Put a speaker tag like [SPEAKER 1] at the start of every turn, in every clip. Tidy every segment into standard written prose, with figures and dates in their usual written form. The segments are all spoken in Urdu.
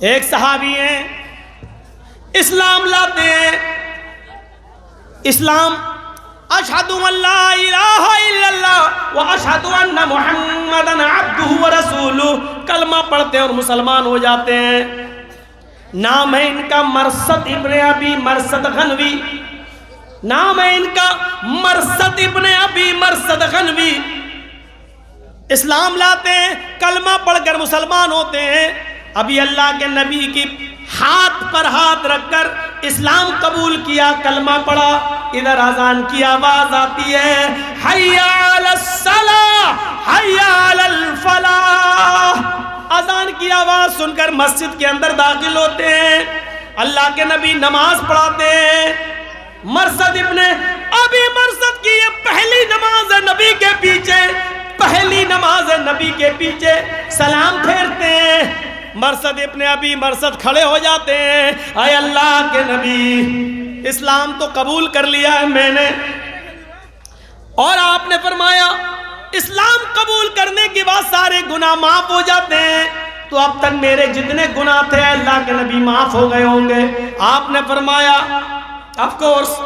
[SPEAKER 1] ایک صحابی ہیں، اسلام لاتے ہیں، اسلام اشہد ان لا الہ الا اللہ واشہد ان محمدن عبدہ ورسولہ، کلمہ پڑھتے ہیں اور مسلمان ہو جاتے ہیں۔ نام ہے ان کا مرثد ابن ابی مرثد غنوی، نام ہے ان کا مرثد ابن ابی مرثد غنوی۔ اسلام لاتے ہیں، کلمہ پڑھ کر مسلمان ہوتے ہیں۔ ابھی اللہ کے نبی کی ہاتھ پر ہاتھ رکھ کر اسلام قبول کیا، کلمہ پڑھا، ادھر اذان کی آواز آتی ہے، حی علی الصلاۃ حی علی الفلاح۔ اذان کی آواز سن کر مسجد کے اندر داخل ہوتے ہیں، اللہ کے نبی نماز پڑھاتے ہیں۔ مرثد ابن ابی مرثد کی یہ پہلی نماز ہے نبی کے پیچھے، پہلی نماز ہے نبی کے پیچھے، سلام پھیرتے ہیں۔ مرثد ابن ابی مرثد کھڑے ہو جاتے ہیں، اے اللہ کے نبی اسلام تو قبول کر لیا ہے میں نے، اور آپ نے فرمایا اسلام قبول کرنے کے بعد سارے گناہ معاف ہو جاتے ہیں، تو اب تک میرے جتنے گناہ تھے اللہ کے نبی معاف ہو گئے ہوں گے۔ آپ نے فرمایا آف کورس،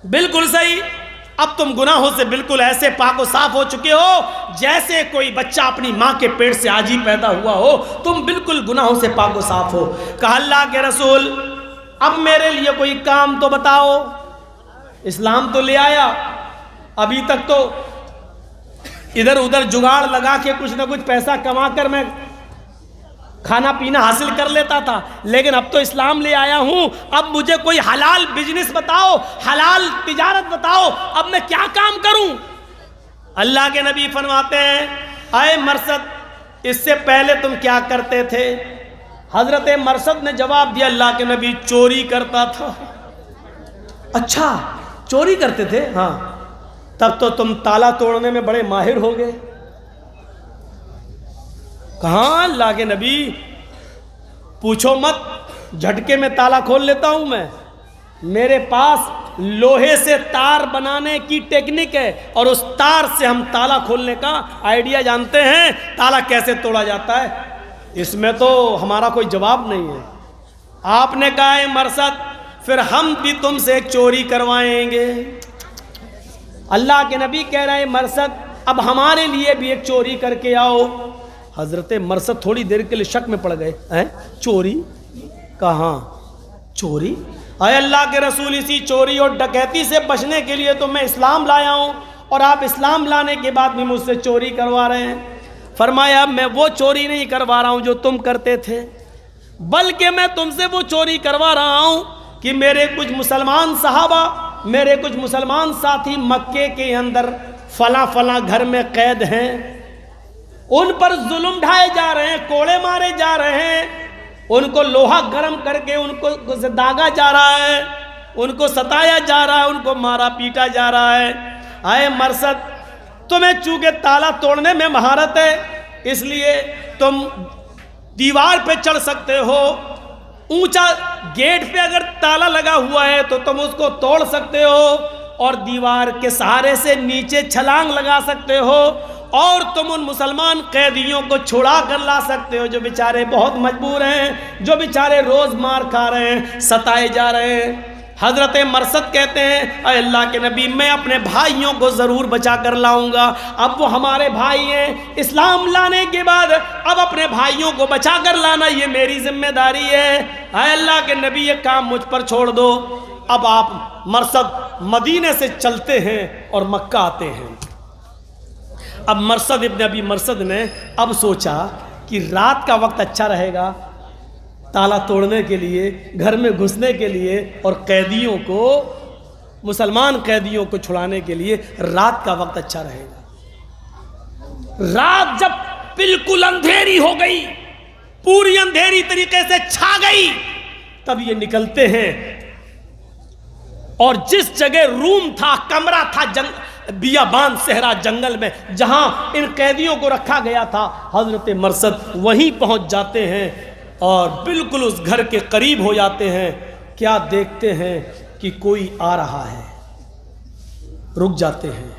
[SPEAKER 1] بالکل صحیح، اب تم گناہوں سے بالکل ایسے پاک و صاف ہو چکے ہو جیسے کوئی بچہ اپنی ماں کے پیٹ سے آج ہی پیدا ہوا ہو، تم بالکل گناہوں سے پاک و صاف ہو۔ کہا اللہ کے رسول اب میرے لیے کوئی کام تو بتاؤ، اسلام تو لے آیا، ابھی تک تو ادھر ادھر جگاڑ لگا کے کچھ نہ کچھ پیسہ کما کر میں کھانا پینا حاصل کر لیتا تھا، لیکن اب تو اسلام لے آیا ہوں، اب مجھے کوئی حلال بزنس بتاؤ، حلال تجارت بتاؤ، اب میں کیا کام کروں؟ اللہ کے نبی فرماتے ہیں اے مرثد اس سے پہلے تم کیا کرتے تھے؟ حضرت مرثد نے جواب دیا اللہ کے نبی چوری کرتا تھا۔ اچھا چوری کرتے تھے؟ ہاں، تب تو تم تالا توڑنے میں بڑے ماہر ہو گئے۔ کہاں اللہ کے نبی پوچھو مت، جھٹکے میں تالا کھول لیتا ہوں میں، میرے پاس لوہے سے تار بنانے کی ٹیکنک ہے، اور اس تار سے ہم تالا کھولنے کا آئیڈیا جانتے ہیں، تالا کیسے توڑا جاتا ہے، اس میں تو ہمارا کوئی جواب نہیں ہے۔ آپ نے کہا ہے مرثد پھر ہم بھی تم سے ایک چوری کروائیں گے۔ اللہ کے نبی کہہ رہے ہیں مرثد اب ہمارے لیے بھی ایک چوری کر کے آؤ۔ حضرت مرثد تھوڑی دیر کے لیے شک میں پڑ گئے، چوری؟ کہاں چوری؟ اے اللہ کے رسول اسی چوری اور ڈکیتی سے بچنے کے لیے تو میں اسلام لایا ہوں، اور آپ اسلام لانے کے بعد بھی مجھ سے چوری کروا رہے ہیں۔ فرمایا میں وہ چوری نہیں کروا رہا ہوں جو تم کرتے تھے، بلکہ میں تم سے وہ چوری کروا رہا ہوں کہ میرے کچھ مسلمان صحابہ، میرے کچھ مسلمان ساتھی مکے کے اندر فلاں فلاں گھر میں قید ہیں، ان پر ظلم ڈھائے جا رہے ہیں، کوڑے مارے جا رہے ہیں، ان کو لوہا گرم کر کے ان کو داغا جا رہا ہے، ان کو ستایا جا رہا ہے، ان کو مارا پیٹا جا رہا ہے۔ اے مرثد تمہیں چونکہ تالا توڑنے میں مہارت ہے، اس لیے تم دیوار پہ چڑھ سکتے ہو، اونچا گیٹ پہ اگر تالا لگا ہوا ہے تو تم اس کو توڑ سکتے ہو، اور دیوار کے سہارے سے نیچے چھلانگ لگا سکتے ہو، اور تم ان مسلمان قیدیوں کو چھڑا کر لا سکتے ہو جو بیچارے بہت مجبور ہیں، جو بیچارے روز مار کھا رہے ہیں، ستائے جا رہے ہیں۔ حضرت مرثد کہتے ہیں اے اللہ کے نبی میں اپنے بھائیوں کو ضرور بچا کر لاؤں گا، اب وہ ہمارے بھائی ہیں، اسلام لانے کے بعد اب اپنے بھائیوں کو بچا کر لانا یہ میری ذمہ داری ہے۔ اے اللہ کے نبی یہ کام مجھ پر چھوڑ دو۔ اب آپ مرثد مدینے سے چلتے ہیں اور مکہ آتے ہیں۔ اب مرثد ابن ابی مرثد نے اب سوچا کہ رات کا وقت اچھا رہے گا تالا توڑنے کے لیے، گھر میں گھسنے کے لیے، اور قیدیوں کو، مسلمان قیدیوں کو چھڑانے کے لیے رات کا وقت اچھا رہے گا۔ رات جب بالکل اندھیری ہو گئی، پوری اندھیری طریقے سے چھا گئی، تب یہ نکلتے ہیں، اور جس جگہ روم تھا، کمرہ تھا بیابان صحرا جنگل میں جہاں ان قیدیوں کو رکھا گیا تھا، حضرت مرثد وہیں پہنچ جاتے ہیں اور بالکل اس گھر کے قریب ہو جاتے ہیں۔ کیا دیکھتے ہیں کہ کوئی آ رہا ہے، رک جاتے ہیں۔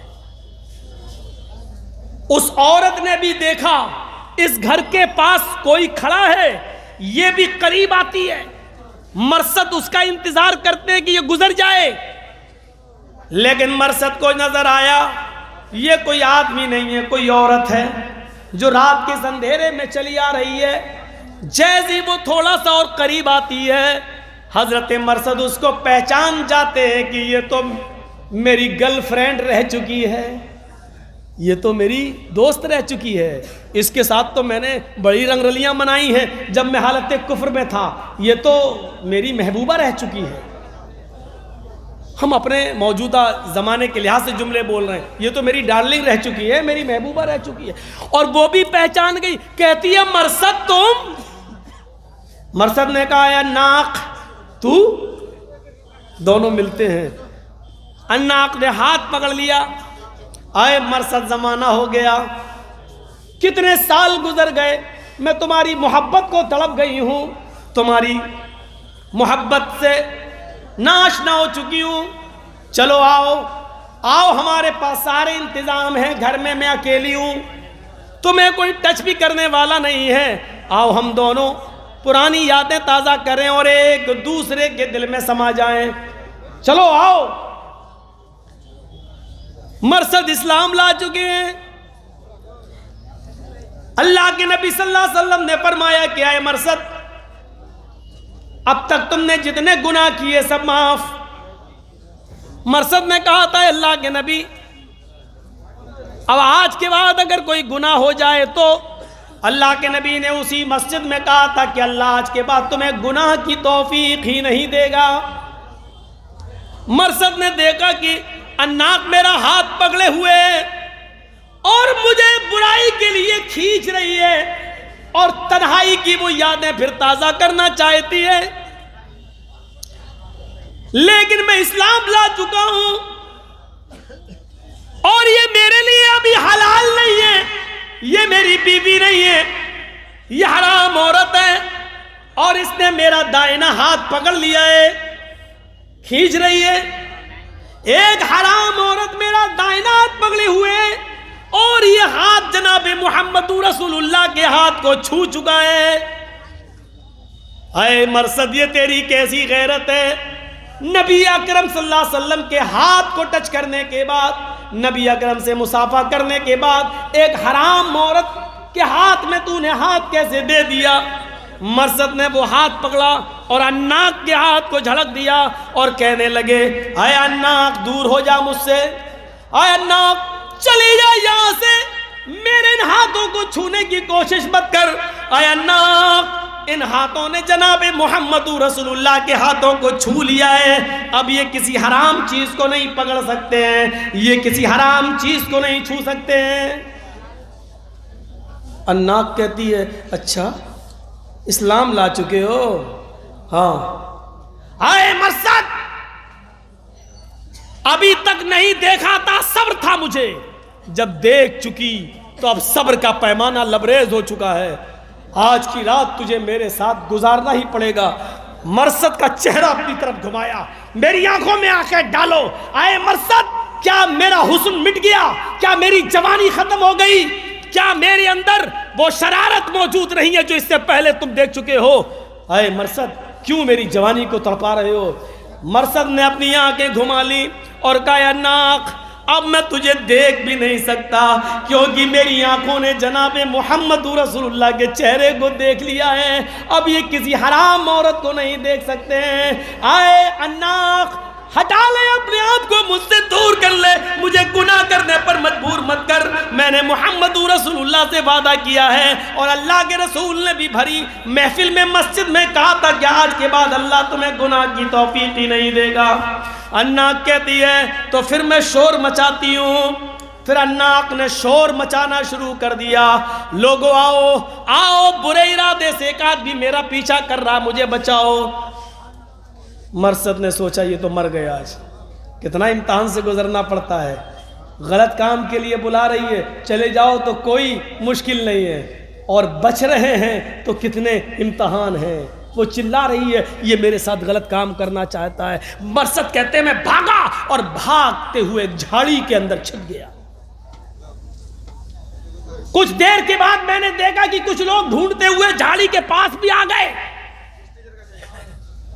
[SPEAKER 1] اس عورت نے بھی دیکھا اس گھر کے پاس کوئی کھڑا ہے، یہ بھی قریب آتی ہے، مرثد اس کا انتظار کرتے ہیں کہ یہ گزر جائے، لیکن مرثد کو نظر آیا یہ کوئی آدمی نہیں ہے، کوئی عورت ہے جو رات کے اندھیرے میں چلی آ رہی ہے۔ جیسے وہ تھوڑا سا اور قریب آتی ہے، حضرت مرثد اس کو پہچان جاتے ہیں کہ یہ تو میری گرل فرینڈ رہ چکی ہے، یہ تو میری دوست رہ چکی ہے، اس کے ساتھ تو میں نے بڑی رنگ رلیاں منائی ہیں جب میں حالت کفر میں تھا، یہ تو میری محبوبہ رہ چکی ہے۔ ہم اپنے موجودہ زمانے کے لحاظ سے جملے بول رہے ہیں، یہ تو میری ڈارلنگ رہ چکی ہے، میری محبوبہ رہ چکی ہے، اور وہ بھی پہچان گئی، کہتی ہے مرثد تم؟ مرثد نے کہا اے ناق تو؟ دونوں ملتے ہیں، اناق نے ہاتھ پکڑ لیا، آئے مرثد زمانہ ہو گیا، کتنے سال گزر گئے، میں تمہاری محبت کو تڑپ گئی ہوں، تمہاری محبت سے ناشنا ہو چکی ہوں، چلو آؤ آؤ ہمارے پاس سارے انتظام ہیں، گھر میں میں اکیلی ہوں، تمہیں کوئی ٹچ بھی کرنے والا نہیں ہے، آؤ ہم دونوں پرانی یادیں تازہ کریں اور ایک دوسرے کے دل میں سما جائیں، چلو آؤ۔ مرثد اسلام لا چکے ہیں، اللہ کے نبی صلی اللہ علیہ وسلم نے فرمایا کہ اے مرثد اب تک تم نے جتنے گناہ کیے سب معاف۔ مرثد نے کہا تھا اللہ کے نبی اب آج کے بعد اگر کوئی گناہ ہو جائے تو اللہ کے نبی نے اسی مسجد میں کہا تھا کہ اللہ آج کے بعد تمہیں گناہ کی توفیق ہی نہیں دے گا۔ مرثد نے دیکھا کہ اناق میرا ہاتھ پکڑے ہوئے اور مجھے برائی کے لیے کھینچ رہی ہے اور تنہائی کی وہ یادیں پھر تازہ کرنا چاہتی ہے، لیکن میں اسلام لا چکا ہوں اور یہ میرے لیے ابھی حلال نہیں ہے، یہ میری بیوی نہیں ہے، یہ حرام عورت ہے، اور اس نے میرا دائنا ہاتھ پکڑ لیا ہے، کھینچ رہی ہے، ایک حرام عورت میرا دائنا ہاتھ پکڑے ہوئے اور یہ ہاتھ جناب محمد رسول اللہ کے ہاتھ کو چھو چکا ہے۔ اے مرثد یہ تیری کیسی غیرت ہے؟ نبی اکرم صلی اللہ علیہ وسلم کے ہاتھ کو ٹچ کرنے کے بعد، نبی اکرم سے مصافحہ کرنے کے بعد ایک حرام عورت کے ہاتھ میں تو نے ہاتھ کیسے دے دیا؟ مرثد نے وہ ہاتھ پکڑا اور اناق کے ہاتھ کو جھڑک دیا اور کہنے لگے اے اناق دور ہو جا مجھ سے، اے اناق چلی جا یہاں سے، میرے ان ہاتھوں کو چھونے کی کوشش مت کر۔ اے اناق ان ہاتھوں نے جناب محمد رسول اللہ کے ہاتھوں کو چھو لیا ہے، اب یہ کسی حرام چیز کو نہیں پکڑ سکتے ہیں، یہ کسی حرام چیز کو نہیں چھو سکتے ہیں۔ اناق کہتی ہے اچھا اسلام لا چکے ہو؟ ہاں۔ آئے مرثد ابھی تک نہیں دیکھا تھا، صبر تھا مجھے، جب دیکھ چکی تو اب صبر کا پیمانہ لبریز ہو چکا ہے، آج کی رات تجھے میرے ساتھ گزارنا ہی پڑے گا۔ مرثد کا چہرہ اپنی طرف گھمایا، میری آنکھوں میں آنکھیں ڈالو۔ آئے مرثد کیا میرا حسن مٹ گیا؟ کیا میری جوانی ختم ہو گئی؟ کیا میرے اندر وہ شرارت موجود نہیں ہے جو اس سے پہلے تم دیکھ چکے ہو؟ اے مرثد کیوں میری جوانی کو تڑپا رہے ہو؟ مرثد نے اپنی آنکھیں گھما لی اور کہا اناق اب میں تجھے دیکھ بھی نہیں سکتا، کیونکہ میری آنکھوں نے جناب محمد رسول اللہ کے چہرے کو دیکھ لیا ہے، اب یہ کسی حرام عورت کو نہیں دیکھ سکتے ہیں۔ آئے اناق ہٹا لے اپنے آپ کو مجھ سے دور کر لے، مجھے گناہ کرنے پر مجبور مت کر، میں نے محمد رسول اللہ سے وعدہ کیا ہے، اور اللہ کے رسول نے بھی بھری محفل میں مسجد میں کہا تھا کہ آج کے بعد اللہ تمہیں گناہ کی توفیق ہی نہیں دے گا۔ اناق کہتی ہے تو پھر میں شور مچاتی ہوں۔ پھر اناق نے شور مچانا شروع کر دیا، لوگو آؤ آؤ، برے ارادے سے ایک آدمی میرا پیچھا کر رہا، مجھے بچاؤ۔ مرثد نے سوچا یہ تو مر گیا، آج کتنا امتحان سے گزرنا پڑتا ہے، غلط کام کے لیے بلا رہی ہے، چلے جاؤ تو کوئی مشکل نہیں ہے، اور بچ رہے ہیں تو کتنے امتحان ہیں۔ وہ چلا رہی ہے یہ میرے ساتھ غلط کام کرنا چاہتا ہے۔ مرثد کہتے ہیں میں بھاگا اور بھاگتے ہوئے ایک جھاڑی کے اندر چھپ گیا۔ کچھ دیر کے بعد میں نے دیکھا کہ کچھ لوگ ڈھونڈتے ہوئے جھاڑی کے پاس بھی آ گئے،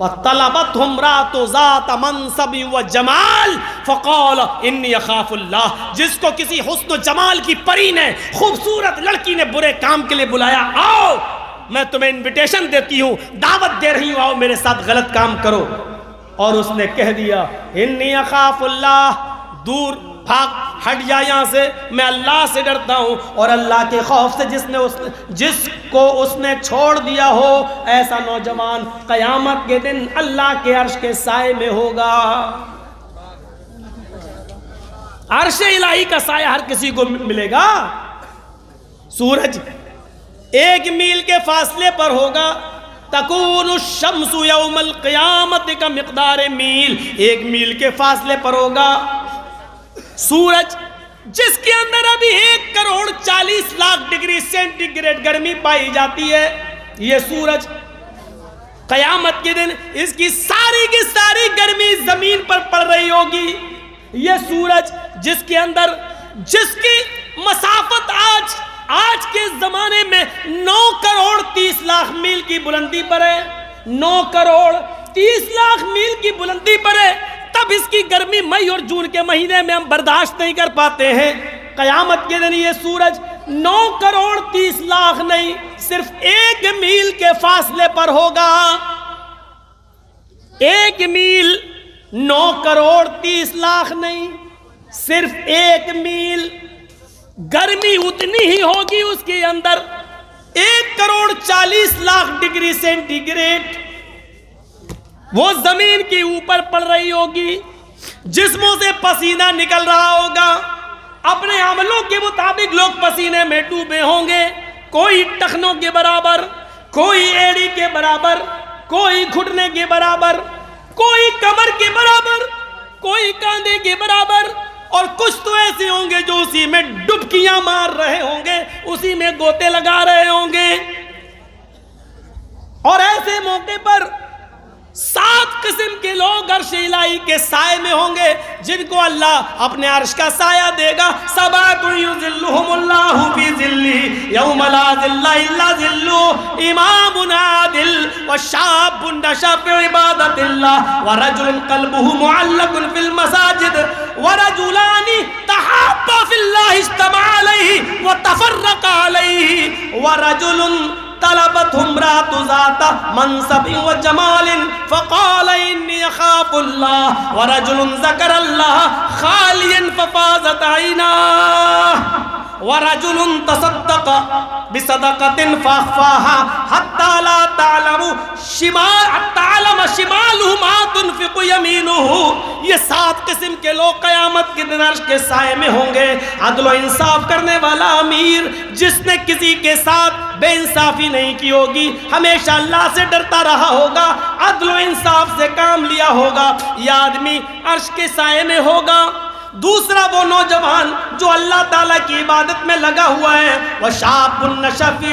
[SPEAKER 1] وَطَلَبَتْهُ امْرَأَةٌ ذَاتَ مَنْصَبٍ وَجَمَالٍ فَقَالَ إِنِّي أَخَافُ اللَّهَ۔ جس کو کسی حسن و جمال کی پری نے، خوبصورت لڑکی نے برے کام کے لیے بلایا، آؤ میں تمہیں انویٹیشن دیتی ہوں، دعوت دے رہی ہوں، آؤ میرے ساتھ غلط کام کرو، اور اس نے کہہ دیا انی اخاف اللہ، دور بھاگ ہٹ جا یہاں سے، میں اللہ سے ڈرتا ہوں، اور اللہ کے خوف سے جس کو اس نے چھوڑ دیا ہو، ایسا نوجوان قیامت کے دن اللہ کے عرش کے سائے میں ہوگا۔ عرش الہی کا سایہ ہر کسی کو ملے گا۔ سورج 1 میل کے فاصلے پر ہوگا، تکون الشمس یوم القیامت کا مقدار میل، 1 میل کے فاصلے پر ہوگا سورج، جس کے اندر ابھی 1,40,00,000 ڈگری سینٹی گریڈ گرمی پائی جاتی ہے، یہ سورج قیامت کے دن اس کی ساری گرمی زمین پر پڑ رہی ہوگی۔ یہ سورج جس کے اندر جس کی مسافت آج کے زمانے میں 9,30,00,000 میل کی بلندی پر ہے، 9,30,00,000 میل کی بلندی پر ہے، تب اس کی گرمی مئی اور جون کے مہینے میں ہم برداشت نہیں کر پاتے ہیں۔ قیامت کے دن یہ سورج 9,30,00,000 نہیں، صرف 1 میل کے فاصلے پر ہوگا۔ 1 میل 9,30,00,000 نہیں، صرف 1 میل، گرمی اتنی ہی ہوگی اس کے اندر 1,40,00,000 ڈگری سینٹی گریڈ، وہ زمین کے اوپر پڑ رہی ہوگی، جسموں سے پسینہ نکل رہا ہوگا، اپنے عملوں کے مطابق لوگ پسینے میں ڈوبے ہوں گے، کوئی ٹخنوں کے برابر، کوئی ایڑی کے برابر، کوئی گھٹنے کے برابر، کوئی کمر کے برابر، کوئی کاندھے کے برابر، اور کچھ تو ایسے ہوں گے جو اسی میں ڈبکیاں مار رہے ہوں گے، اسی میں گوتے لگا رہے ہوں گے۔ اور ایسے موقع پر 7 قسم کے لوگ عرش الہی کے سائے میں ہوں گے، جن کو اللہ اپنے عرش کا سایہ دے گا۔ سبعۃ یظلھم اللہ فی ظلہ یوم لا ظل الا ظلہ، امام عادل وشاب نشأ فی عبادۃ اللہ ورجل قلبہ معلق فی المساجد ورجلان تحابا فی اللہ اجتمعا علیہ وتفرقا علیہ ورجل طلبته امرأة ذات منصب وجمال فقال إني أخاف الله ورجل ذكر الله خاليا ففاضت عيناه ورجل تصدق بصدقة فأخفاها حتى لا تعلم شماله ما تنفق يمينه۔ یہ 7 قسم کے لوگ قیامت کے دن عرش کے سائے میں ہوں گے۔ عدل و انصاف کرنے والا امیر، جس نے کسی کے ساتھ بے انصافی نہیں کی ہوگی، ہمیشہ اللہ سے ڈرتا رہا ہوگا، عدل و انصاف سے کام لیا ہوگا، یہ آدمی عرش کے سائے میں ہوگا۔ دوسرا وہ نوجوان جو اللہ تعالیٰ کی عبادت میں لگا ہوا ہے، وَشَابٌ نَشَأَ فِي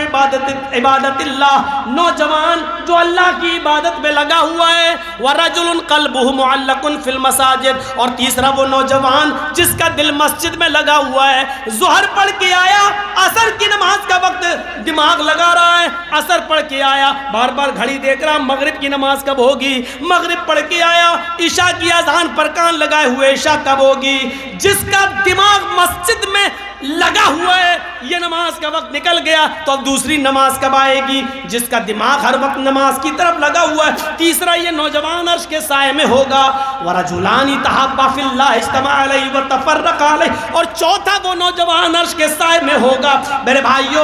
[SPEAKER 1] عبادت اللہ، نوجوان جو اللہ کی عبادت میں لگا ہوا ہے، وَرَجُلٌ قَلْبُهُ مُعَلَّقٌ فِي الْمَسَاجِدِ، اور تیسرا وہ نوجوان جس کا دل مسجد میں لگا ہوا ہے، ظہر پڑھ کے آیا، عصر کی نماز کا وقت دماغ لگا رہا ہے، عصر پڑھ کے آیا، بار بار گھڑی دیکھ رہا مغرب کی نماز کب ہوگی، مغرب پڑھ کے آیا، عشاء کی اذان پر کان لگائے ہوئے عشاء کب ہوگی۔ جس کا دماغ مسجد میں لگا ہوا ہے، یہ نماز کا وقت نکل گیا تو اب دوسری نماز کب آئے گی، جس کا دماغ ہر وقت نماز کی طرف لگا ہوا ہے۔ تیسرا یہ نوجوان عرش کے سائے میں ہوگا، وَرَجُلَانِ تَحَابَّا فِي اللَّهِ اجْتَمَعَا عَلَيْهِ وَتَفَرَّقَا عَلَيْهِ، اور چوتھا وہ نوجوان عرش کے سائے میں ہوگا۔ میرے بھائیو،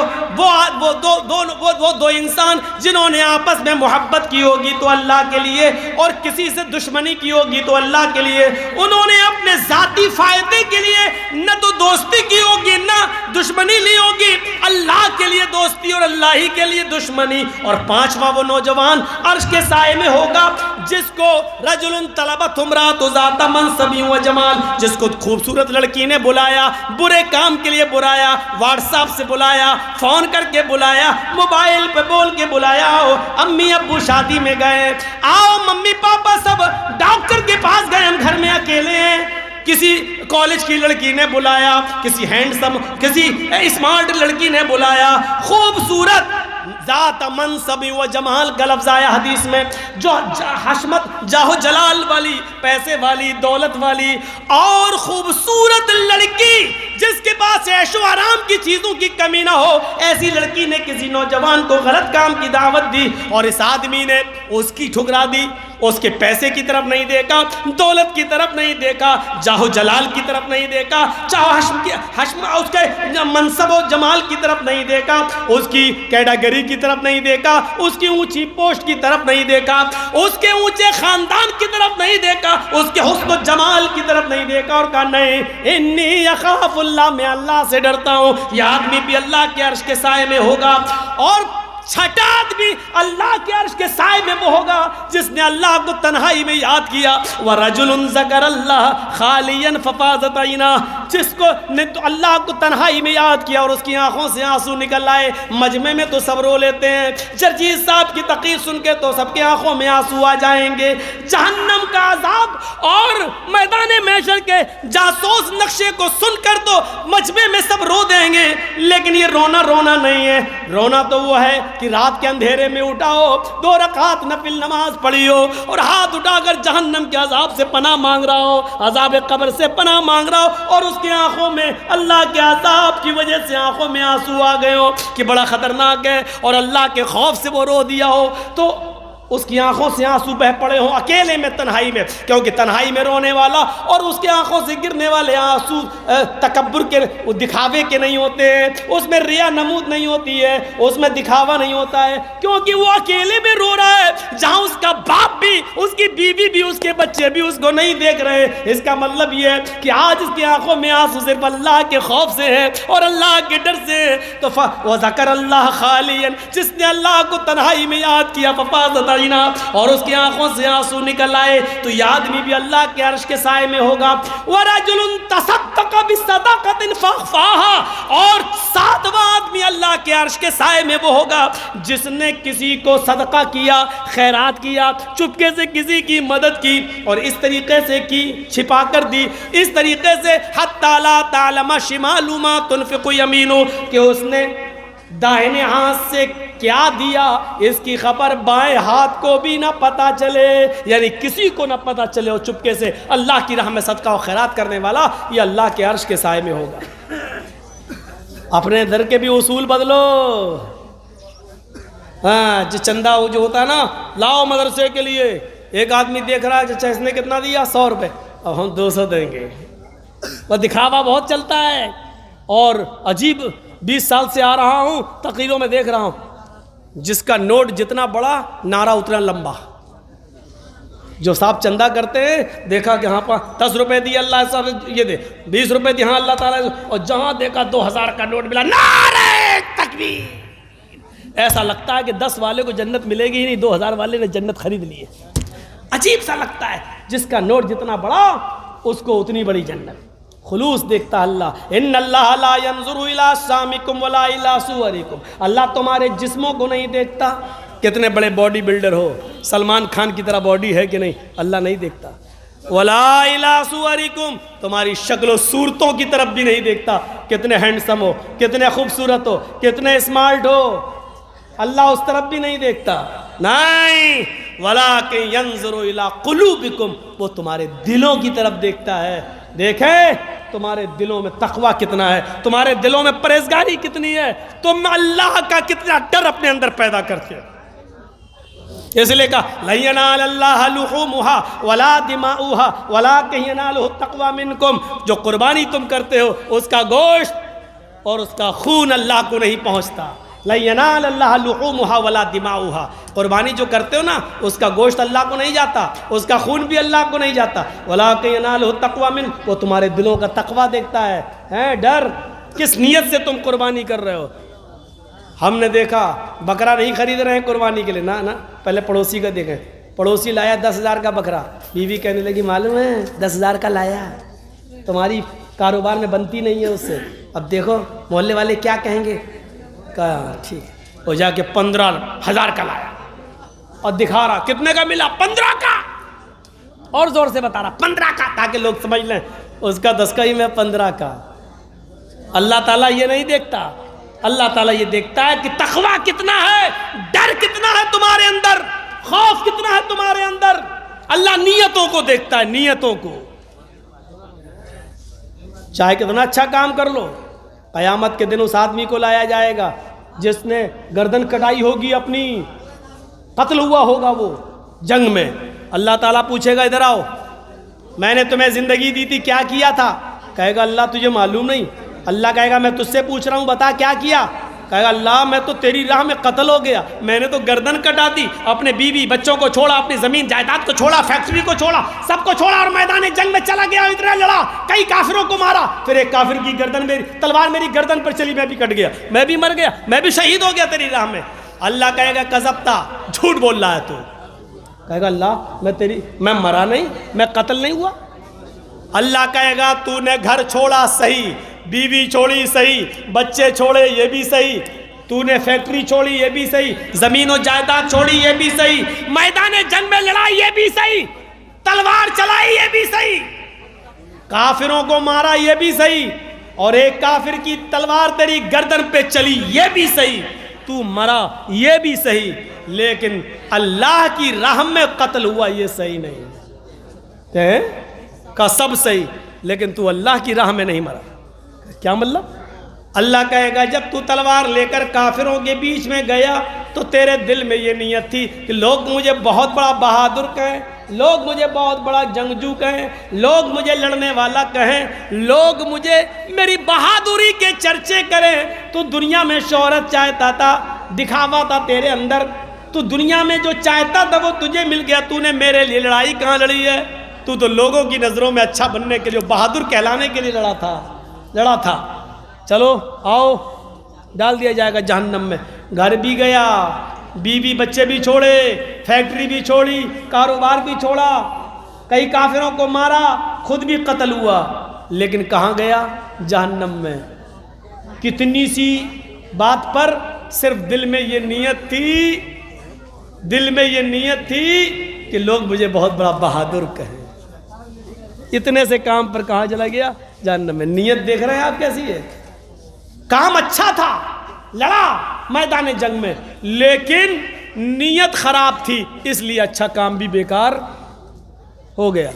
[SPEAKER 1] وہ دو انسان جنہوں نے آپس میں محبت کی ہوگی تو اللہ کے لیے، اور کسی سے دشمنی کی ہوگی تو اللہ کے لیے، انہوں نے اپنے ذاتی فائدے کے لیے نہ تو دوستی کی ہوگی نہ دشمنی لی ہوگی، اللہ کے لیے دوستی اور اللہ ہی کے لیے دشمنی۔ اور پانچواں وہ نوجوان عرش کے سائے میں ہوگا جس کو رجل طلبت امرأۃ ذات منصب و جمال، جس کو خوبصورت لڑکی نے بلایا، برے کام کے لیے بلایا، واٹس ایپ سے بلایا، فون کر کے بلایا، موبائل پہ بول کے بلایا، آؤ امی ابو شادی میں گئے، آؤ ممی پاپا سب ڈاکٹر کے پاس گئے، ہم گھر میں اکیلے ہیں۔ کسی کالج کی لڑکی نے بلایا، کسی ہینڈسم، کسی اسمارٹ لڑکی نے بلایا، خوبصورت ذات منصب و جمال کا لفظ آیا حدیث میں، جو حشمت جاہ و جلال والی، پیسے والی، دولت والی اور خوبصورت لڑکی جس کے پاس عیش و آرام کی چیزوں کی کمی نہ ہو، ایسی لڑکی نے کسی نوجوان کو غلط کام کی دعوت دی اور اس آدمی نے اس کی ٹھکرا دی، اس کے پیسے کی طرف نہیں دیکھا، دولت کی طرف نہیں دیکھا، جاہ و جلال کی طرف نہیں دیکھا، چاہے اس کے منصب و جمال کی طرف نہیں دیکھا، اس کی کیٹاگری کی طرف نہیں دیکھا، اس کی اونچی پوسٹ کی طرف نہیں دیکھا، اس کے اونچے خاندان کی طرف نہیں دیکھا، اس کے حسن و جمال کی طرف نہیں دیکھا اور کہا نہیں انی اخاف اللہ، میں اللہ سے ڈرتا ہوں، یہ آدمی بھی اللہ کے عرش کے سائے میں ہوگا۔ اور چھٹا آدمی اللہ کے عرش کے سائے میں وہ ہوگا جس نے اللہ کو تنہائی میں یاد کیا، وَرَجُلٌ ذَكَرَ اللَّهَ خَالِيًا فَفَاضَتْ عَيْنَاهُ، جس کو نے تو اللہ کو تنہائی میں یاد کیا اور اس کی آنکھوں سے آنسو نکل آئے۔ مجمع میں تو سب رو لیتے ہیں، جرجیز صاحب کی تقریر سن کے تو سب کے آنکھوں میں آنسو آ جائیں گے۔ جہنم کا عذاب اور میدان محشر کے جاسوس نقشے کو سن کر تو مجمع میں سب رو دیں گے، لیکن یہ رونا رونا نہیں ہے، رونا تو وہ ہے کہ رات کے اندھیرے میں اٹھا ہو، 2 رکعت نفل نماز پڑھی ہو اور ہاتھ اٹھا کر جہنم کے عذاب سے پناہ مانگ رہا ہو، عذاب قبر سے پناہ مانگ رہا ہو اور اس کی آنکھوں میں اللہ کے عذاب کی وجہ سے آنکھوں میں آنسو آ گئے ہو کہ بڑا خطرناک ہے، اور اللہ کے خوف سے وہ رو دیا ہو تو اس کی آنکھوں سے آنسو بہ پڑے ہوں اکیلے میں تنہائی میں، کیونکہ تنہائی میں رونے والا اور اس کی آنکھوں سے گرنے والے آنسو تکبر کے دکھاوے کے نہیں ہوتے ہیں، اس میں ریا نمود نہیں ہوتی ہے، اس میں دکھاوا نہیں ہوتا ہے، کیونکہ وہ اکیلے میں رو رہا ہے جہاں اس کا باپ بھی، اس کی بیوی بھی، اس کے بچے بھی اس کو نہیں دیکھ رہے۔ اس کا مطلب یہ ہے کہ آج اس کی آنکھوں میں آنسو صرف اللہ کے خوف سے ہے اور اللہ کے ڈر سے ہے۔ تو وَذَكَرَ اللَّهَ خَالِيًا، جس نے اللہ کو تنہائی میں یاد کیا، فَفَاضَتْ اور اس کی آنکھوں سے آنسو نکل آئے، تو یہ آدمی بھی اللہ کے عرش کے سائے میں ہوگا۔ وَرَجُلٌ تَصَدَّقَ بِصَدَقَةٍ فَأَخْفَاهَا، اور 7واں آدمی اللہ کے عرش کے سائے میں وہ ہوگا جس نے کسی کو صدقہ کیا، خیرات کیا، چپکے سے کسی کی مدد کی اور اس طریقے سے کی، چھپا کر دی، اس طریقے سے حَتَّى لَا تَعْلَمَ شِمَالُ مَا تُنْفِقُ يَمِينُهُ، کہ اس نے داہنے ہاتھ سے کیا دیا اس کی خبر بائیں ہاتھ کو بھی نہ پتا چلے، یعنی کسی کو نہ پتا چلے، اور چپکے سے اللہ کی راہ میں صدقہ و خیرات کرنے والا یہ اللہ کے عرش کے سائے میں ہوگا۔ اپنے در کے بھی اصول بدلو، ہاں جو چندہ جو ہوتا ہے نا، لاؤ مدرسے کے لیے، ایک آدمی دیکھ رہا ہے اس نے کتنا دیا، 100 روپے، اب ہم 200 دیں گے، وہ دکھاوا بہت چلتا ہے۔ اور عجیب 20 سال سے آ رہا ہوں، تقریروں میں دیکھ رہا ہوں جس کا نوٹ جتنا بڑا نعرہ اتنا لمبا، جو صاحب چندہ کرتے ہیں دیکھا کہ ہاں 10 روپے دی اللہ صاحب یہ دے، 20 روپے دی ہاں اللہ تعالیٰ، اور جہاں دیکھا 2000 کا نوٹ ملا، نعرہ تکبیر، ایسا لگتا ہے کہ 10 والے کو جنت ملے گی ہی نہیں، 2000 والے نے جنت خرید لی ہے۔ عجیب سا لگتا ہے، جس کا نوٹ جتنا بڑا اس کو اتنی بڑی جنت۔ خلوص دیکھتا اللہ، ان اللہ لا ينظر الى اجسامکم ولا الى صورکم، اللہ تمہارے جسموں کو نہیں دیکھتا، کتنے بڑے باڈی بلڈر ہو، سلمان خان کی طرح باڈی ہے کہ نہیں، اللہ نہیں دیکھتا، ولا الى صورکم، تمہاری شکل و صورتوں کی طرف بھی نہیں دیکھتا، کتنے ہینڈسم ہو، کتنے خوبصورت ہو، کتنے اسمارٹ ہو، اللہ اس طرف بھی نہیں دیکھتا، نہیں، ولکن ينظر الى قلوبکم، وہ تمہارے دلوں کی طرف دیکھتا ہے۔ دیکھیں تمہارے دلوں میں تقوی کتنا ہے، تمہارے دلوں میں پرہیزگاری کتنی ہے، تم اللہ کا کتنا ڈر اپنے اندر پیدا کرتے ہو۔ اس لیے کہا لَن يَنَالَ اللَّهَ لُحُومُهَا وَلَا دِمَاؤُهَا وَلَٰكِن يَنَالُهُ التَّقْوَىٰ مِنكُمْ، جو قربانی تم کرتے ہو اس کا گوشت اور اس کا خون اللہ کو نہیں پہنچتا۔ لَن يَنَالَ اللَّهَ لُحُومُهَا وَلَا دِمَاؤُهَا، قربانی جو کرتے ہو نا اس کا گوشت اللہ کو نہیں جاتا، اس کا خون بھی اللہ کو نہیں جاتا، وَلَٰكِن يَنَالُهُ التَّقْوَىٰ مِنكُمْ، وہ تمہارے دلوں کا تقویٰ دیکھتا ہے، ڈر، کس نیت سے تم قربانی کر رہے ہو۔ ہم نے دیکھا بکرا نہیں خرید رہے ہیں قربانی کے لیے، نہ پہلے پڑوسی کا دیکھیں، پڑوسی لایا 10,000 کا بکرا، بیوی کہنے لگی معلوم ہے 10,000 کا لایا، تمہاری کاروبار میں بنتی نہیں ہے اس سے، اب دیکھو محلے والے کیا کہیں گے، کہا ٹھیک، وہ جا کے 15,000 کا لایا اور دکھا رہا کتنے کا ملا، 15 کا، اور زور سے بتا رہا 15 کا، تاکہ لوگ سمجھ لیں اس کا 10 کا ہی میں 15 کا۔ اللہ تعالیٰ یہ نہیں دیکھتا، اللہ تعالیٰ یہ دیکھتا ہے کہ تقویٰ کتنا ہے، ڈر کتنا ہے تمہارے اندر، خوف کتنا ہے تمہارے اندر۔ اللہ نیتوں کو دیکھتا ہے، نیتوں کو۔ چاہے کتنا اچھا کام کر لو، قیامت کے دن اس آدمی کو لایا جائے گا جس نے گردن کٹائی ہوگی اپنی، قتل ہوا ہوگا وہ جنگ میں۔ اللہ تعالیٰ پوچھے گا ادھر آؤ، میں نے تمہیں زندگی دی تھی، کیا کیا تھا؟ کہے گا اللہ تجھے معلوم نہیں۔ اللہ کہے گا میں تجھ سے پوچھ رہا ہوں، بتا کیا کیا؟ کہے گا اللہ میں تو تیری راہ میں قتل ہو گیا، میں نے تو گردن کٹا دی، اپنے بیوی بچوں کو چھوڑا، اپنی زمین جائیداد کو چھوڑا، فیکٹری کو چھوڑا، سب کو چھوڑا اور میدان جنگ میں چلا گیا، اتنا لڑا، کئی کافروں کو مارا، پھر ایک کافر کی گردن میری تلوار میری گردن پر چلی، میں بھی کٹ گیا، میں بھی مر گیا، میں بھی شہید ہو گیا تیری راہ میں۔ اللہ کہے گا کذبتا، جھوٹ بول رہا ہے تو۔ کہے گا اللہ میں مرا نہیں، میں قتل نہیں ہوا۔ اللہ کہے گا تو نے گھر چھوڑا صحیح، بیوی چھوڑی صحیح، بچے چھوڑے یہ بھی صحیح، تو نے فیکٹری چھوڑی یہ بھی صحیح، زمین و جائیداد چھوڑی یہ بھی صحیح، میدان جنگ میں لڑائی یہ بھی صحیح، تلوار چلائی یہ بھی صحیح، کافروں کو مارا یہ بھی صحیح، اور ایک کافر کی تلوار تیری گردن پہ چلی یہ بھی صحیح، تو مرا یہ بھی صحیح، لیکن اللہ کی راہ میں قتل ہوا یہ صحیح نہیں کا سب صحیح، لیکن تو اللہ کی راہ میں نہیں مرا۔ کیا مطلب؟ اللہ کہے گا جب تو تلوار لے کر کافروں کے بیچ میں گیا تو تیرے دل میں یہ نیت تھی کہ لوگ مجھے بہت بڑا بہادر کہیں، لوگ مجھے بہت بڑا جنگجو کہیں، لوگ مجھے لڑنے والا کہیں، لوگ مجھے میری بہادری کے چرچے کریں۔ تو دنیا میں شہرت چاہتا تھا، دکھاوا تھا تیرے اندر، تو دنیا میں جو چاہتا تھا وہ تجھے مل گیا، تو نے میرے لیے لڑائی کہاں لڑی ہے؟ تو لوگوں کی نظروں میں اچھا بننے کے لیے، بہادر کہلانے کے لیے لڑا تھا۔ چلو آؤ، ڈال دیا جائے گا جہنم میں۔ گھر بھی گیا، بیوی بچے بھی چھوڑے، فیکٹری بھی چھوڑی، کاروبار بھی چھوڑا، کئی کافروں کو مارا، خود بھی قتل ہوا، لیکن کہاں گیا؟ جہنم میں۔ کتنی سی بات پر صرف دل میں یہ نیت تھی کہ لوگ مجھے بہت بڑا بہادر کہیں۔ اتنے سے کام پر کہاں چلا گیا؟ جہنم میں۔ نیت دیکھ رہے ہیں آپ کیسی ہے؟ کام اچھا تھا، لڑا میدان جنگ میں، لیکن نیت خراب تھی، اس لیے اچھا کام بھی بیکار ہو گیا۔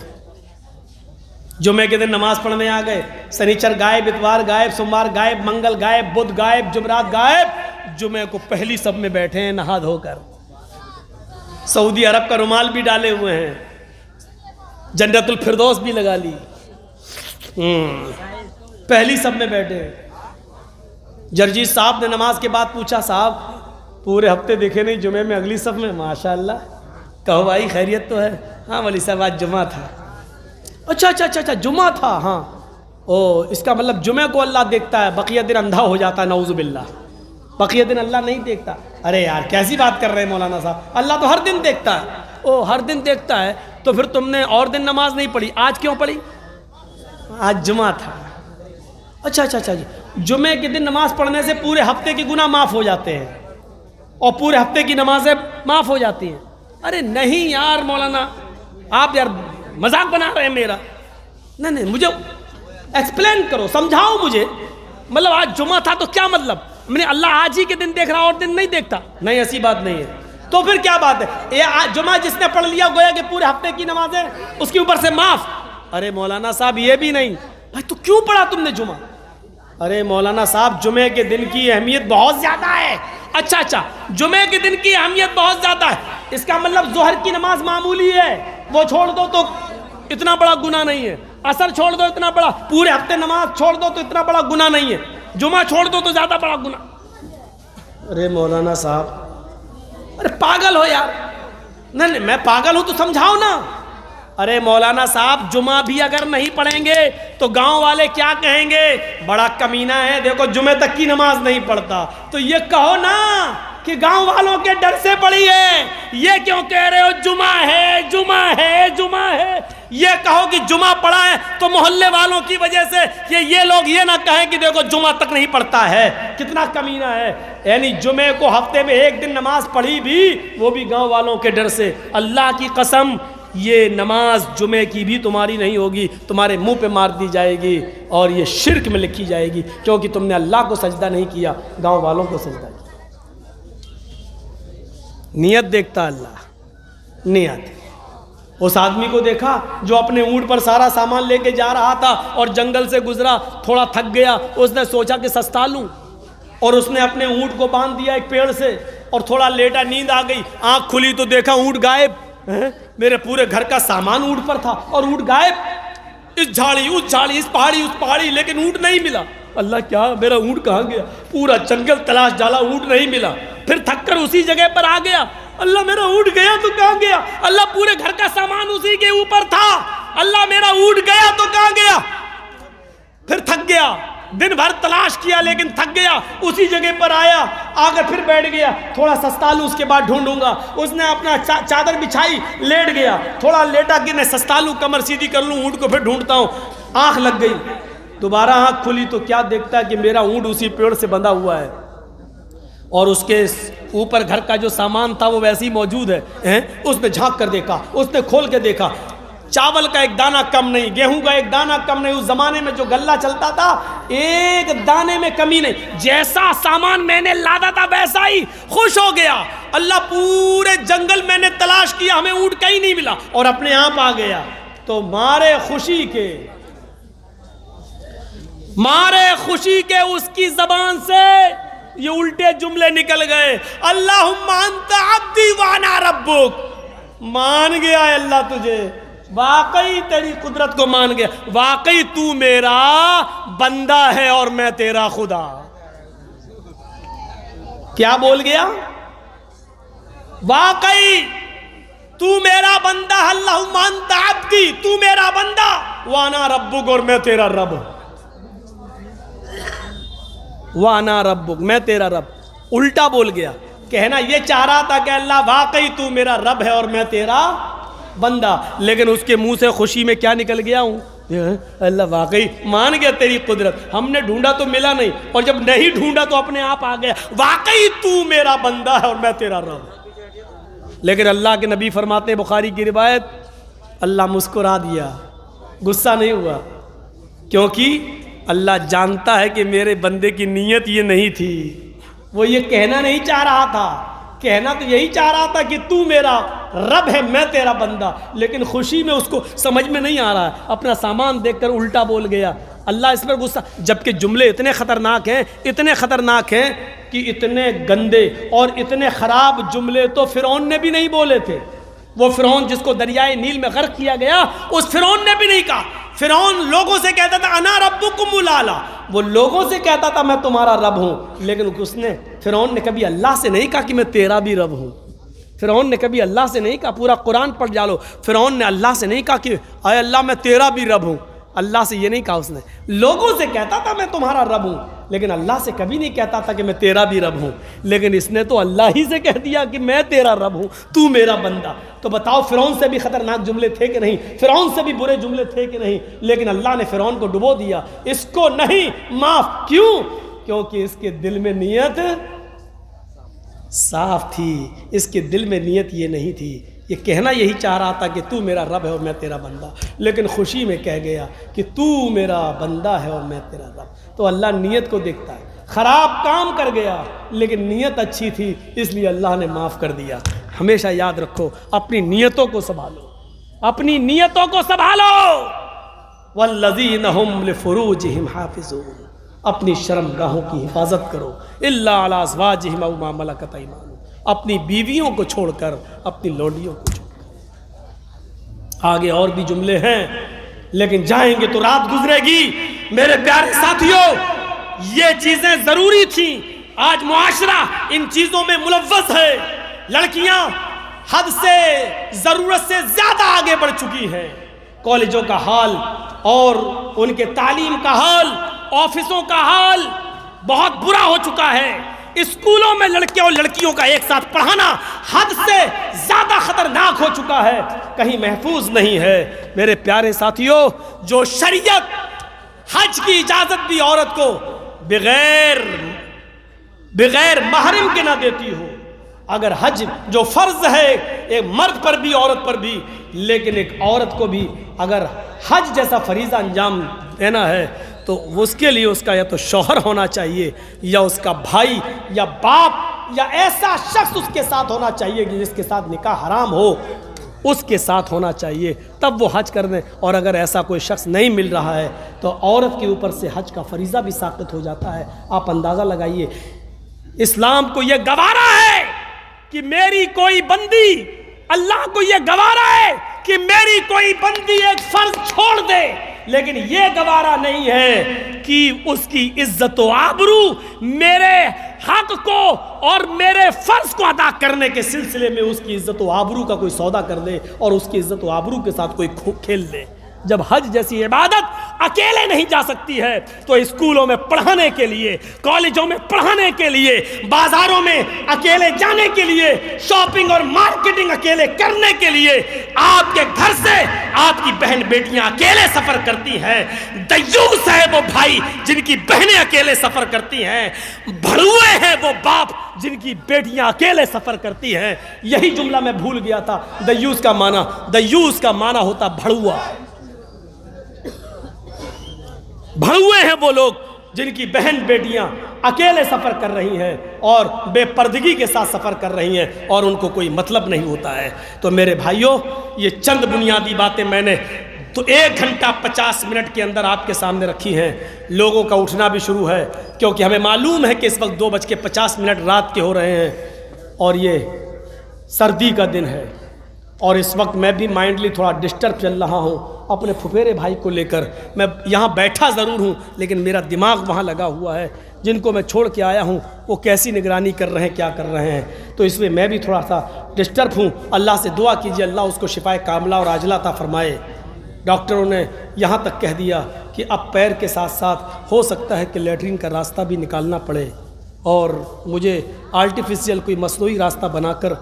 [SPEAKER 1] جمعے کے دن نماز پڑھنے آ گئے، سنیچر غائب، اتوار غائب، سوموار غائب، منگل غائب، بدھ غائب، جمعرات غائب، جمعے کو پہلی صف میں بیٹھے ہیں نہا دھو کر، سعودی عرب کا رومال بھی ڈالے ہوئے ہیں، جنت الفردوس بھی لگا لی، پہلی صف میں بیٹھے ہیں۔ جرجیت صاحب نے نماز کے بعد پوچھا صاحب پورے ہفتے دیکھے نہیں، جمعے میں اگلی صف میں، ماشاءاللہ، کہو بھائی خیریت تو ہے؟ ہاں ولی صاحب آج جمعہ تھا۔ اچھا جمعہ تھا، ہاں اس کا مطلب جمعہ کو اللہ دیکھتا ہے، بقیہ دن اندھا ہو جاتا ہے، نعوذ باللہ، بقیہ دن اللہ نہیں دیکھتا۔ ارے یار کیسی بات کر رہے ہیں مولانا صاحب، اللہ تو ہر دن دیکھتا ہے۔ ہر دن دیکھتا ہے تو پھر تم نے اور دن نماز نہیں پڑھی، آج کیوں پڑھی؟ آج جمعہ تھا۔ اچھا جی، جمعے کے دن نماز پڑھنے سے پورے ہفتے کے گناہ معاف ہو جاتے ہیں اور پورے ہفتے کی نمازیں معاف ہو جاتی ہیں۔ ارے نہیں یار مولانا، آپ یار مذاق بنا رہے ہیں میرا۔ نہیں مجھے ایکسپلین کرو، سمجھاؤ مجھے، مطلب آج جمعہ تھا تو کیا مطلب؟ میں نے اللہ آج ہی کے دن دیکھ رہا اور دن نہیں دیکھتا؟ نہیں ایسی بات نہیں ہے۔ تو پھر کیا بات ہے؟ یہ جمعہ جس نے پڑھ لیا گویا کہ پورے ہفتے کی نمازیں اس کے اوپر سے معاف۔ ارے مولانا صاحب یہ بھی نہیں، بھائی تو کیوں پڑھا تم نے جمعہ؟ ارے مولانا صاحب جمعے کے دن کی اہمیت بہت زیادہ ہے۔ اچھا جمعے کے دن کی اہمیت بہت زیادہ ہے، اس کا مطلب ظہر کی نماز معمولی ہے، وہ چھوڑ دو تو اتنا بڑا گناہ نہیں ہے، عصر چھوڑ دو اتنا بڑا، پورے ہفتے نماز چھوڑ دو تو اتنا بڑا گناہ نہیں ہے، جمعہ چھوڑ دو تو زیادہ بڑا گناہ۔ ارے مولانا صاحب، ارے پاگل ہو یار۔ نہیں میں پاگل ہوں تو سمجھاؤ نا۔ ارے مولانا صاحب جمعہ بھی اگر نہیں پڑھیں گے تو گاؤں والے کیا کہیں گے؟ بڑا کمینہ ہے، دیکھو جمعے تک کی نماز نہیں پڑھتا۔ تو یہ کہو نا کہ گاؤں والوں کے ڈر سے پڑھی ہے، یہ کیوں کہہ رہے ہو جمعہ ہے؟ یہ کہو کہ جمعہ پڑھا ہے تو محلے والوں کی وجہ سے یہ لوگ یہ نہ کہیں کہ دیکھو جمعہ تک نہیں پڑھتا ہے، کتنا کمینہ ہے۔ یعنی جمعے کو ہفتے میں ایک دن نماز پڑھی بھی، وہ بھی گاؤں والوں کے ڈر سے۔ اللہ کی قسم یہ نماز جمعے کی بھی تمہاری نہیں ہوگی، تمہارے منہ پہ مار دی جائے گی اور یہ شرک میں لکھی جائے گی، کیونکہ تم نے اللہ کو سجدہ نہیں کیا، گاؤں والوں کو سجدہ کیا۔ نیت دیکھتا اللہ، نیت۔ اس آدمی کو دیکھا جو اپنے اونٹ پر سارا سامان لے کے جا رہا تھا اور جنگل سے گزرا، تھوڑا تھک گیا، اس نے سوچا کہ سستا لوں، اور اس نے اپنے اونٹ کو باندھ دیا ایک پیڑ سے اور تھوڑا لیٹا، نیند آ گئی، آنکھ کھلی تو دیکھا اونٹ غائب۔ میرے پورے گھر کا سامان اونٹ پر تھا اور اونٹ غائب، اس جھاڑی اس جھاڑی، اس پہاڑی، لیکن اونٹ نہیں ملا۔ اللہ کیا، میرا اونٹ کہاں گیا؟ پورا جنگل تلاش ڈالا، اونٹ نہیں ملا۔ پھر تھک کر اسی جگہ پر آ گیا، اللہ میرا اونٹ گیا تو کہاں گیا؟ اللہ پورے گھر کا سامان اسی کے اوپر تھا، اللہ میرا اونٹ گیا تو کہاں گیا؟ پھر تھک گیا، دن بھر تلاش کیا لیکن تھک گیا، اسی جگہ پر آیا، آ کر پھر بیٹھ گیا، تھوڑا سستا لوں اس کے بعد ڈھونڈوں گا۔ اس نے اپنا چادر بچھائی، لیٹ گیا، تھوڑا لیٹا کہ میں سستا لوں، کمر سیدھی کر لوں، اونٹ کو پھر ڈھونڈتا ہوں۔ آنکھ لگ گئی، دوبارہ آنکھ کھلی تو کیا دیکھتا ہے کہ میرا اونٹ اسی پیڑ سے بندھا ہوا ہے اور اس کے اوپر گھر کا جو سامان تھا وہ ویسے ہی موجود ہے۔ اس نے جھانک کر دیکھا، اس نے کھول کے دیکھا، چاول کا ایک دانہ کم نہیں، گیہوں کا ایک دانہ کم نہیں، اس زمانے میں جو غلہ چلتا تھا ایک دانے میں کمی نہیں، جیسا سامان میں نے لادا تھا ویسا ہی۔ خوش ہو گیا، اللہ پورے جنگل میں نے تلاش کیا، ہمیں اونٹ کہیں نہیں ملا، اور اپنے آپ آ گیا۔ تو مارے خوشی کے اس کی زبان سے یہ الٹے جملے نکل گئے، اللہم انت عبدی وانا ربک۔ مان گیا ہے اللہ تجھے، واقعی تیری قدرت کو مان گیا، واقعی تو میرا بندہ ہے اور میں تیرا خدا۔ کیا بول گیا؟ واقعی تو میرا بندہ، اللہم انت عبدی، تو میرا بندہ، وانا ربک، اور میں تیرا رب، وانا ربک، میں تیرا رب۔ الٹا بول گیا، کہنا یہ چاہ رہا تھا کہ اللہ واقعی تو میرا رب ہے اور میں تیرا بندہ، لیکن اس کے منہ سے خوشی میں کیا نکل گیا ہوں؟ اللہ واقعی مان گیا تیری قدرت، ہم نے ڈھونڈا تو ملا نہیں، اور جب نہیں ڈھونڈا تو اپنے آپ آ گیا، واقعی تو میرا بندہ ہے اور میں تیرا رب۔ لیکن اللہ کے نبی فرماتے ہیں، بخاری کی روایت، اللہ مسکرا دیا، غصہ نہیں ہوا، کیونکہ اللہ جانتا ہے کہ میرے بندے کی نیت یہ نہیں تھی، وہ یہ کہنا نہیں چاہ رہا تھا، کہنا تو یہی چاہ رہا تھا کہ تو میرا رب ہے، میں تیرا بندہ، لیکن خوشی میں اس کو سمجھ میں نہیں آ رہا ہے، اپنا سامان دیکھ کر الٹا بول گیا۔ اللہ اس پر غصہ، جبکہ جملے اتنے خطرناک ہیں کہ اتنے گندے اور اتنے خراب جملے تو فرعون نے بھی نہیں بولے تھے۔ وہ فرعون جس کو دریائے نیل میں غرق کیا گیا، اس فرعون نے بھی نہیں کہا۔ فرعون لوگوں سے کہتا تھا انا ربکم الاعلی، وہ لوگوں سے کہتا تھا میں تمہارا رب ہوں، لیکن فرعون نے کبھی اللہ سے نہیں کہا کہ میں تیرا بھی رب ہوں۔ فرعون نے کبھی اللہ سے نہیں کہا، پورا قرآن پڑھ جالو، فرعون نے اللہ سے نہیں کہا کہ اے اللہ میں تیرا بھی رب ہوں، اللہ سے یہ نہیں کہا اس نے۔ لوگوں سے کہتا تھا میں تمہارا رب ہوں، لیکن اللہ سے کبھی نہیں کہتا تھا کہ میں تیرا بھی رب ہوں، لیکن اس نے تو اللہ ہی سے کہہ دیا کہ میں تیرا رب ہوں، تو میرا بندہ۔ تو بتاؤ فرعون سے بھی خطرناک جملے تھے کہ نہیں؟ فرعون سے بھی برے جملے تھے کہ نہیں؟ لیکن اللہ نے فرعون کو ڈبو دیا، اس کو نہیں معاف۔ کیوں؟ کیونکہ اس کے دل میں نیت صاف تھی، اس کے دل میں نیت یہ نہیں تھی، یہ کہنا یہی چاہ رہا تھا کہ تو میرا رب ہے اور میں تیرا بندہ، لیکن خوشی میں کہہ گیا کہ تو میرا بندہ ہے اور میں تیرا رب۔ تو اللہ نیت کو دیکھتا ہے، خراب کام کر گیا لیکن نیت اچھی تھی، اس لیے اللہ نے معاف کر دیا۔ ہمیشہ یاد رکھو، اپنی نیتوں کو سنبھالو، اپنی نیتوں کو سنبھالو۔ والذین هم لفروجہم حافظون، اپنی شرم گاہوں کی حفاظت کرو، الا علی ازواجہم او ما ملکت ایمانہم، اپنی بیویوں کو چھوڑ کر، اپنی لونڈیوں کو چھوڑ کر۔ آگے اور بھی جملے ہیں لیکن جائیں گے تو رات گزرے گی۔ میرے پیارے ساتھیوں، یہ چیزیں ضروری تھیں، آج معاشرہ ان چیزوں میں ملوث ہے، لڑکیاں حد سے ضرورت سے زیادہ آگے بڑھ چکی ہیں، کالجوں کا حال اور ان کے تعلیم کا حال، آفسوں کا حال بہت برا ہو چکا ہے، اسکولوں میں لڑکے اور لڑکیوں کا ایک ساتھ پڑھانا حد سے زیادہ خطرناک ہو چکا ہے، کہیں محفوظ نہیں ہے۔ میرے پیارے ساتھیوں، جو شریعت حج کی اجازت بھی عورت کو بغیر محرم کے نہ دیتی ہو، اگر حج جو فرض ہے ایک مرد پر بھی عورت پر بھی، لیکن ایک عورت کو بھی اگر حج جیسا فریضہ انجام دینا ہے تو اس کے لیے اس کا یا تو شوہر ہونا چاہیے یا اس کا بھائی یا باپ یا ایسا شخص اس کے ساتھ ہونا چاہیے کہ جس کے ساتھ نکاح حرام ہو، اس کے ساتھ ہونا چاہیے، تب وہ حج کر دیں۔ اور اگر ایسا کوئی شخص نہیں مل رہا ہے تو عورت کے اوپر سے حج کا فریضہ بھی ساقط ہو جاتا ہے۔ آپ اندازہ لگائیے، اسلام کو یہ گوارا ہے کہ میری کوئی بندی، اللہ کو یہ گوارا ہے کہ میری کوئی بندی ایک فرض چھوڑ دے، لیکن یہ گوارا نہیں ہے کہ اس کی عزت و آبرو میرے حق کو اور میرے فرض کو ادا کرنے کے سلسلے میں اس کی عزت و آبرو کا کوئی سودا کر دے اور اس کی عزت و آبرو کے ساتھ کوئی کھیل لے۔ جب حج جیسی عبادت اکیلے نہیں جا سکتی ہے تو اسکولوں میں پڑھانے کے لیے، کالجوں میں پڑھانے کے لیے، بازاروں میں اکیلے جانے کے لیے، شاپنگ اور مارکیٹنگ اکیلے کرنے کے لیے، آپ کے گھر سے آپ کی بہن بیٹیاں اکیلے سفر کرتی ہیں۔ دیوس ہے وہ بھائی جن کی بہنیں اکیلے سفر کرتی ہیں، بھڑوے ہیں وہ باپ جن کی بیٹیاں اکیلے سفر کرتی ہیں۔ یہی جملہ میں بھول گیا تھا، دیوس کا معنی ہوتا بھڑوا۔ بھڑوے ہیں وہ لوگ جن کی بہن بیٹیاں اکیلے سفر کر رہی ہیں اور بے پردگی کے ساتھ سفر کر رہی ہیں اور ان کو کوئی مطلب نہیں ہوتا ہے۔ تو میرے بھائیوں، یہ چند بنیادی باتیں میں نے تو 1 گھنٹہ 50 منٹ کے اندر آپ کے سامنے رکھی ہیں۔ لوگوں کا اٹھنا بھی شروع ہے کیونکہ ہمیں معلوم ہے کہ اس وقت 2:50 رات کے ہو رہے ہیں اور یہ سردی کا دن ہے، اور اس وقت میں بھی مائنڈلی تھوڑا ڈسٹرب چل رہا ہوں اپنے پھپھیرے بھائی کو لے کر۔ میں یہاں بیٹھا ضرور ہوں لیکن میرا دماغ وہاں لگا ہوا ہے، جن کو میں چھوڑ کے آیا ہوں وہ کیسی نگرانی کر رہے ہیں، کیا کر رہے ہیں، تو اس میں میں بھی تھوڑا سا ڈسٹرب ہوں۔ اللہ سے دعا کیجیے اللہ اس کو شفائے کاملہ اور عاجلہ عطا فرمائے۔ ڈاکٹروں نے یہاں تک کہہ دیا کہ اب پیر کے ساتھ ساتھ ہو سکتا ہے کہ لیٹرین کا راستہ بھی نکالنا پڑے اور مجھے آرٹیفیشیل کوئی مصنوعی راستہ بنا کر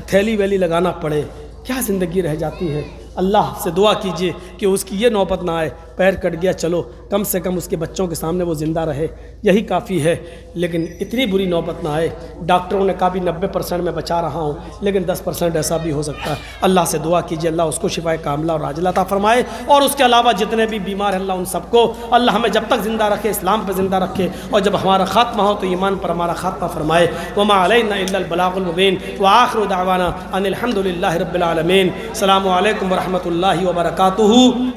[SPEAKER 1] تھیلی ویلی لگانا پڑے۔ کیا زندگی رہ جاتی ہے۔ اللہ سے دعا کیجئے کہ اس کی یہ نوبت نہ آئے، پیر کٹ گیا چلو کم سے کم اس کے بچوں کے سامنے وہ زندہ رہے، یہی کافی ہے، لیکن اتنی بری نوبت نہ آئے۔ ڈاکٹروں نے کہا بھی 90% میں بچا رہا ہوں لیکن 10% ایسا بھی ہو سکتا ہے۔ اللہ سے دعا کیجئے اللہ اس کو شفائے کاملہ اور عاجلہ عطا فرمائے، اور اس کے علاوہ جتنے بھی بیمار ہیں اللہ ان سب کو اللہ ہمیں جب تک زندہ رکھے اسلام پہ زندہ رکھے، اور جب ہمارا خاتمہ ہو تو ایمان پر ہمارا خاتمہ فرمائے۔ وما علینا الا البلاغ المبین وآخر دعوانا ان الحمد للہ رب العالمین۔ السلام علیکم ورحمۃ اللہ وبرکاتہ۔